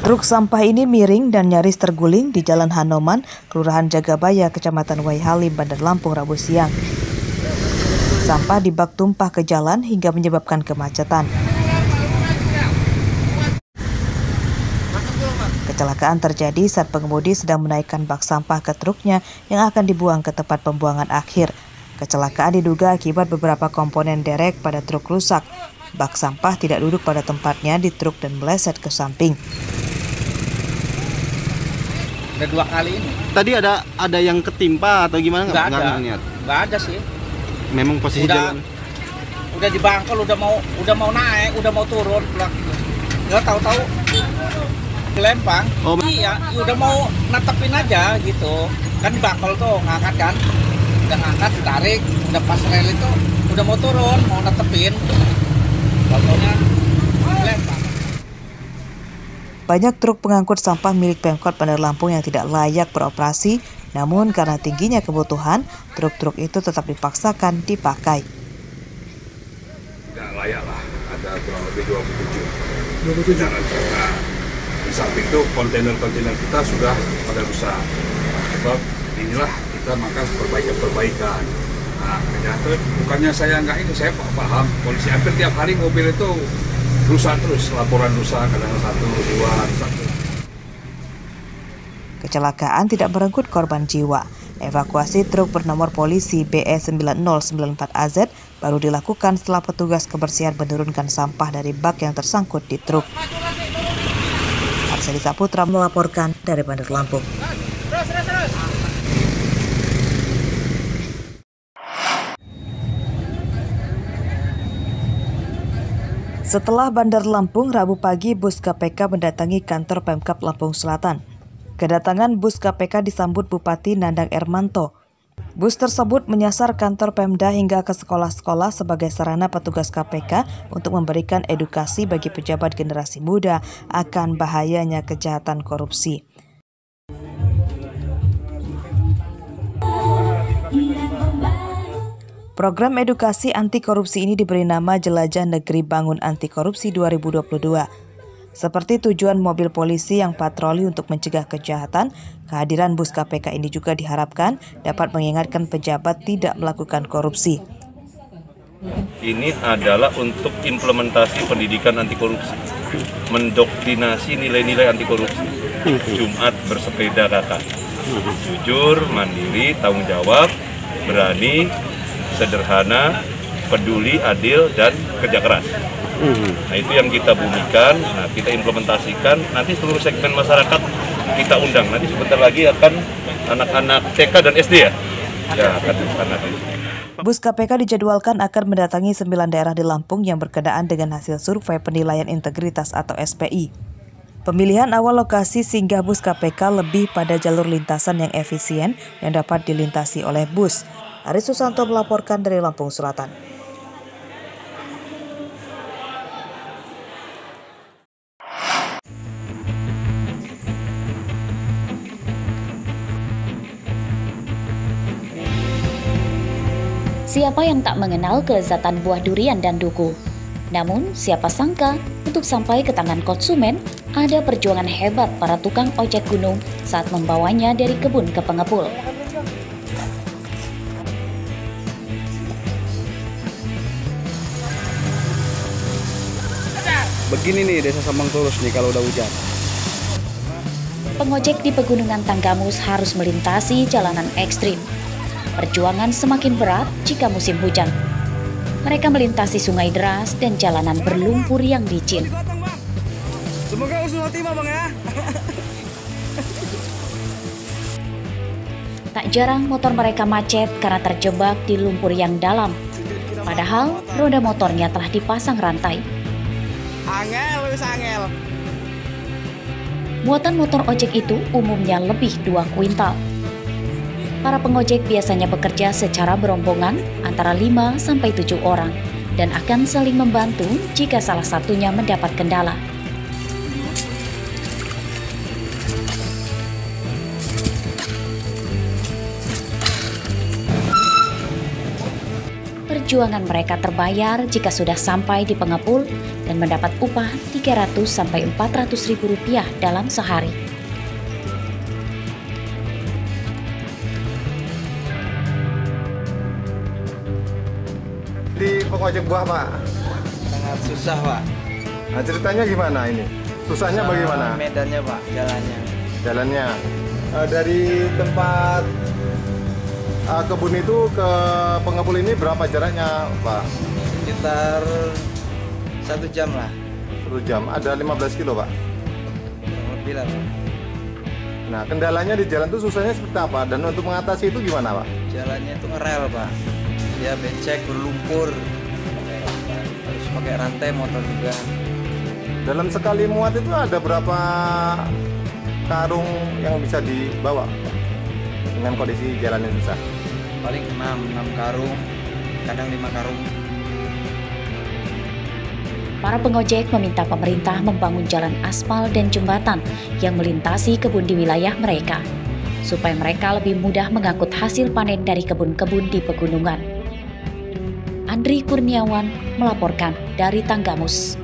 Truk sampah ini miring dan nyaris terguling di Jalan Hanoman, Kelurahan Jagabaya, Kecamatan Waihalim, Bandar Lampung, Rabu siang. Sampah di bak tumpah ke jalan hingga menyebabkan kemacetan. Kecelakaan terjadi saat pengemudi sedang menaikkan bak sampah ke truknya yang akan dibuang ke tempat pembuangan akhir. Kecelakaan diduga akibat beberapa komponen derek pada truk rusak. Bak sampah tidak duduk pada tempatnya di truk dan meleset ke samping. Udah 2 kali ini. Tadi ada yang ketimpa atau gimana? Nggak ada sih. Memang posisi jalan. Udah dibangkel, udah mau naik, udah mau turun, nggak tahu gelempang. Oh. Iya, udah mau natepin aja gitu. Kan dibangkel tuh, ngangkat kan. Udah ngangkat, ditarik, udah pas rel itu, udah mau turun, mau natepin. Bangkelnya gelempang. Banyak truk pengangkut sampah milik Pemkot Bandar Lampung yang tidak layak beroperasi, namun karena tingginya kebutuhan, truk-truk itu tetap dipaksakan dipakai. Tidak layak lah, ada kurang lebih 27. Nah, di samping itu kontainer-kontainer kita sudah pada rusak. Sebab inilah kita maka perbaikan. Nah, bukannya saya nggak ini, saya paham. Polisi hampir tiap hari mobil itu rusak terus, laporan rusak, kadang 1, 2, 1. Kecelakaan tidak merenggut korban jiwa. Evakuasi truk bernomor polisi BE9094AZ baru dilakukan setelah petugas kebersihan menurunkan sampah dari bak yang tersangkut di truk. Arseli Saputra melaporkan dari Bandar Lampung. Setelah Bandar Lampung, Rabu pagi bus KPK mendatangi kantor Pemkab Lampung Selatan. Kedatangan bus KPK disambut Bupati Nandang Ermanto. Bus tersebut menyasar kantor Pemda hingga ke sekolah-sekolah sebagai sarana petugas KPK untuk memberikan edukasi bagi pejabat generasi muda akan bahayanya kejahatan korupsi. Program edukasi anti korupsi ini diberi nama Jelajah Negeri Bangun Anti Korupsi 2022. Seperti tujuan mobil polisi yang patroli untuk mencegah kejahatan, kehadiran bus KPK ini juga diharapkan dapat mengingatkan pejabat tidak melakukan korupsi. Ini adalah untuk implementasi pendidikan anti korupsi, mendoktrinasi nilai-nilai anti korupsi. Jumat bersepeda kakak, jujur, mandiri, tanggung jawab, berani, sederhana, peduli, adil, dan kerja keras. Nah, itu yang kita bumikan, nah kita implementasikan, nanti seluruh segmen masyarakat kita undang. Nanti sebentar lagi akan anak-anak TK dan SD ya akan nanti. Bus KPK dijadwalkan akan mendatangi 9 daerah di Lampung yang berkenaan dengan hasil survei penilaian integritas atau SPI. Pemilihan awal lokasi singgah bus KPK lebih pada jalur lintasan yang efisien yang dapat dilintasi oleh bus. Aris Susanto melaporkan dari Lampung Selatan. Siapa yang tak mengenal kelezatan buah durian dan duku? Namun, siapa sangka untuk sampai ke tangan konsumen, ada perjuangan hebat para tukang ojek gunung saat membawanya dari kebun ke pengepul. Begini nih Desa Sambang Turus nih kalau udah hujan. Pengojek di Pegunungan Tanggamus harus melintasi jalanan ekstrim. Perjuangan semakin berat jika musim hujan. Mereka melintasi sungai deras dan jalanan berlumpur yang licin. Semoga usul timah Bang ya. Tak jarang motor mereka macet karena terjebak di lumpur yang dalam. Padahal roda motornya telah dipasang rantai. Angel. Muatan motor ojek itu umumnya lebih 2 kuintal. Para pengojek biasanya bekerja secara berombongan antara 5 sampai 7 orang dan akan saling membantu jika salah satunya mendapat kendala. perjuangan mereka terbayar jika sudah sampai di pengepul dan mendapat upah 300 sampai 400 ribu rupiah dalam sehari. Di pengojek buah, Pak? Sangat susah, Pak. Nah, ceritanya gimana ini? Susahnya bagaimana? Medannya, Pak, Jalannya. Dari tempat kebun itu ke pengepul ini berapa jaraknya, Pak? Sekitar 1 jam lah. 1 jam. Ada 15 kilo, Pak? Lebih lah, Pak. Nah, kendalanya di jalan itu susahnya seperti apa? Dan untuk mengatasi itu gimana, Pak? Jalannya itu ngerel, Pak. Ya becek, berlumpur. Harus pakai rantai motor juga. Dalam sekali muat itu ada berapa karung yang bisa dibawa dengan kondisi jalannya susah? Paling 6 karung, kadang 5 karung. Para pengojek meminta pemerintah membangun jalan aspal dan jembatan yang melintasi kebun di wilayah mereka, supaya mereka lebih mudah mengangkut hasil panen dari kebun-kebun di pegunungan. Andri Kurniawan melaporkan dari Tanggamus.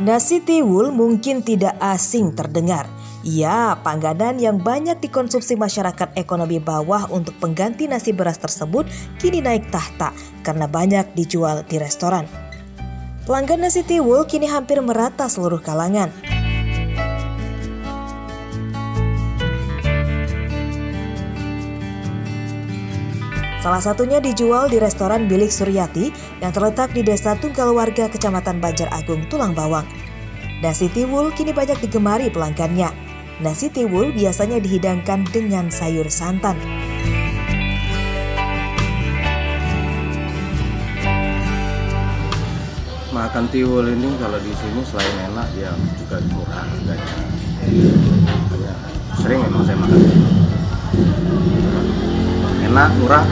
Nasi tiwul mungkin tidak asing terdengar. Ya, panganan yang banyak dikonsumsi masyarakat ekonomi bawah untuk pengganti nasi beras tersebut kini naik tahta karena banyak dijual di restoran. Pelanggan nasi tiwul kini hampir merata seluruh kalangan. Salah satunya dijual di restoran Bilik Suryati yang terletak di Desa Tunggal Warga, Kecamatan Banjar Agung, Tulang Bawang. Nasi tiwul kini banyak digemari pelanggannya. Nasi tiwul biasanya dihidangkan dengan sayur santan. Makan tiwul ini kalau di sini selain enak dia juga murah harganya. Sering memang saya makan. Enak, murah.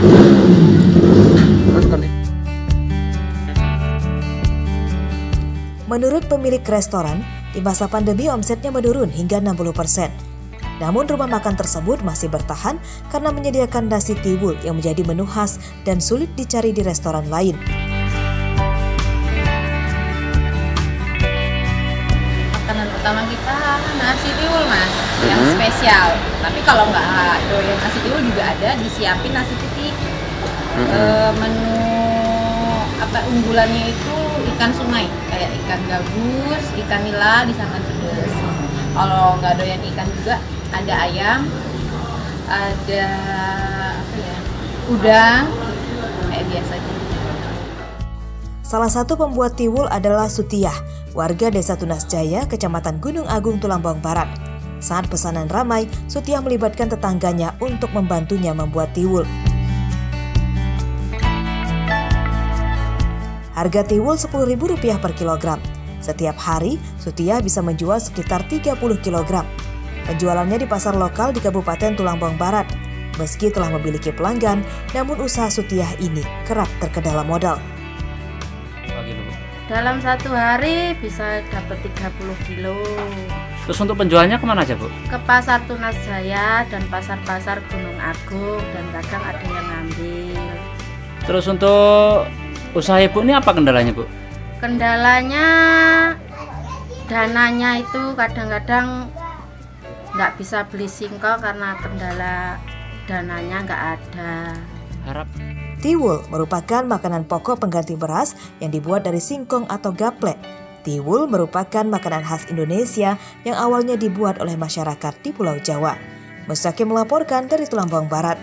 Menurut pemilik restoran, di masa pandemi omsetnya menurun hingga 60%. Namun rumah makan tersebut masih bertahan karena menyediakan nasi tiwul yang menjadi menu khas dan sulit dicari di restoran lain. Makanan utama kita nasi tiwul, Mas, yang spesial. Tapi kalau nggak doyan nasi tiwul juga ada, disiapin nasi putih. Menu unggulannya itu ikan sungai, kayak ikan gabus, ikan nila disangkan pedas. Kalau nggak doyan ikan juga ada ayam, ada udang, kayak biasa gitu. Salah satu pembuat tiwul adalah Sutiah, warga Desa Tunas Jaya, Kecamatan Gunung Agung, Tulang Bawang Barat. Saat pesanan ramai, Sutiah melibatkan tetangganya untuk membantunya membuat tiwul. Harga tiwul Rp10.000 per kilogram. Setiap hari, Sutiah bisa menjual sekitar 30 kilogram. Penjualannya di pasar lokal di Kabupaten Tulang Bawang Barat. Meski telah memiliki pelanggan, namun usaha Sutiah ini kerap terkendala modal. Dalam satu hari bisa dapat 30 kilo. Terus untuk penjualnya kemana aja, Bu? Ke pasar Tunas Jaya dan pasar-pasar Gunung Agung, dan kadang ada yang ngambil. Terus untuk usaha Ibu ini apa kendalanya, Bu? Kendalanya dananya itu kadang-kadang nggak bisa beli singkong karena kendala dananya nggak ada. Tiwul merupakan makanan pokok pengganti beras yang dibuat dari singkong atau gaplek. Tiwul merupakan makanan khas Indonesia yang awalnya dibuat oleh masyarakat di Pulau Jawa. Mustaqim melaporkan dari Tulang Bawang Barat.